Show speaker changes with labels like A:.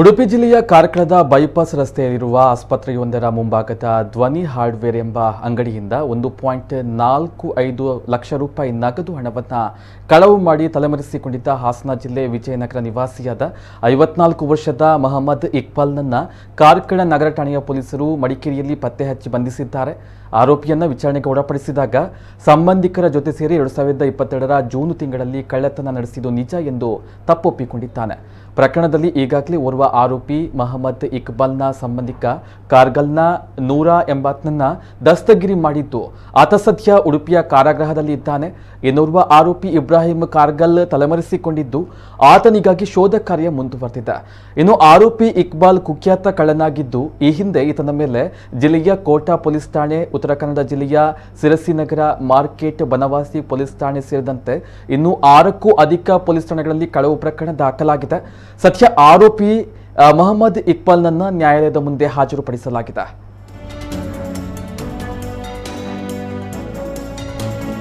A: ಉಡುಪಿ ಜಿಲ್ಲೆಯ ಕಾರ್ಕಳದ ಬೈಪಾಸ್ ರಸ್ತೆಯಲ್ಲಿರುವ ಆಸ್ಪತ್ರೆಯೊಂದರ ಮುಂಭಾಗದ ಧ್ವನಿ ಹಾರ್ಡ್ವೇರ್ ಎಂಬ ಅಂಗಡಿಯಿಂದ 1.45 ಲಕ್ಷ ರೂಪಾಯಿ ನಗದು ಹಣವನ್ನು ಕಳವು ಮಾಡಿ ತಲೆಮರೆಸಿಕೊಂಡಿದ್ದ ಹಾಸನ ಜಿಲ್ಲೆ ವಿಜಯನಗರ ನಿವಾಸಿಯಾದ 54 ವರ್ಷದ ಮೊಹಮ್ಮದ್ ಇಕ್ಬಾಲ್ನನ್ನು ಕಾರ್ಕಳ ನಗರ ಠಾಣೆಯ ಪೊಲೀಸರು ಮಡಿಕೇರಿಯಲ್ಲಿ ಪತ್ತೆ ಹಚ್ಚಿ ಬಂಧಿಸಿದ್ದಾರೆ. ಆರೋಪಿಯನ್ನು ವಿಚಾರಣೆಗೆ ಒಳಪಡಿಸಿದಾಗ ಸಂಬಂಧಿಕರ ಜೊತೆ ಸೇರಿ 2022ರ ಜೂನ್ ತಿಂಗಳಲ್ಲಿ ಕಳ್ಳತನ ನಡೆಸಿದ್ದು ನಿಜ ಎಂದು ತಪ್ಪೊಪ್ಪಿಕೊಂಡಿದ್ದಾನೆ. ಪ್ರಕರಣದಲ್ಲಿ ಈಗಾಗಲೇ ಓರ್ವ ಆರೋಪಿ ಮೊಹಮ್ಮದ್ ಇಕ್ಬಾಲ್ನ ಸಂಬಂಧಿಕ ಕಾರ್ಗಲ್ನ ನೂರಾ ಎಂಬಾತ್ನನ್ನ ದಸ್ತಗಿರಿ ಮಾಡಿದ್ದು ಆತ ಸದ್ಯ ಉಡುಪಿಯ ಕಾರಾಗೃಹದಲ್ಲಿ ಇದ್ದಾನೆ. ಇನ್ನೋರ್ವ ಆರೋಪಿ ಇಬ್ರಾಹಿಂ ಕಾರ್ಗಲ್ ತಲೆಮರೆಸಿಕೊಂಡಿದ್ದು ಆತನಿಗಾಗಿ ಶೋಧ ಕಾರ್ಯ ಮುಂದುವರೆದಿದೆ. ಇನ್ನು ಆರೋಪಿ ಇಕ್ಬಾಲ್ ಕುಖ್ಯಾತ ಕಳ್ಳನಾಗಿದ್ದು ಈ ಹಿಂದೆ ಈತನ ಮೇಲೆ ಜಿಲ್ಲೆಯ ಕೋಟಾ ಪೊಲೀಸ್ ಠಾಣೆ, ಉತ್ತರ ಕನ್ನಡ ಜಿಲ್ಲೆಯ ಸಿರಸಿನಗರ ಮಾರ್ಕೆಟ್, ಬನವಾಸಿ ಪೊಲೀಸ್ ಠಾಣೆ ಸೇರಿದಂತೆ ಇನ್ನು 6ಕ್ಕೂ ಅಧಿಕ ಪೊಲೀಸ್ ಠಾಣೆಗಳಲ್ಲಿ ಕಳವು ಪ್ರಕರಣ ದಾಖಲಾಗಿದೆ. ಸದ್ಯ ಆರೋಪಿ ಮೊಹಮ್ಮದ್ ಇಕ್ಬಾಲ್ನನ್ನ ನ್ಯಾಯಾಲಯದ ಮುಂದೆ ಹಾಜರುಪಡಿಸಲಾಗಿದೆ.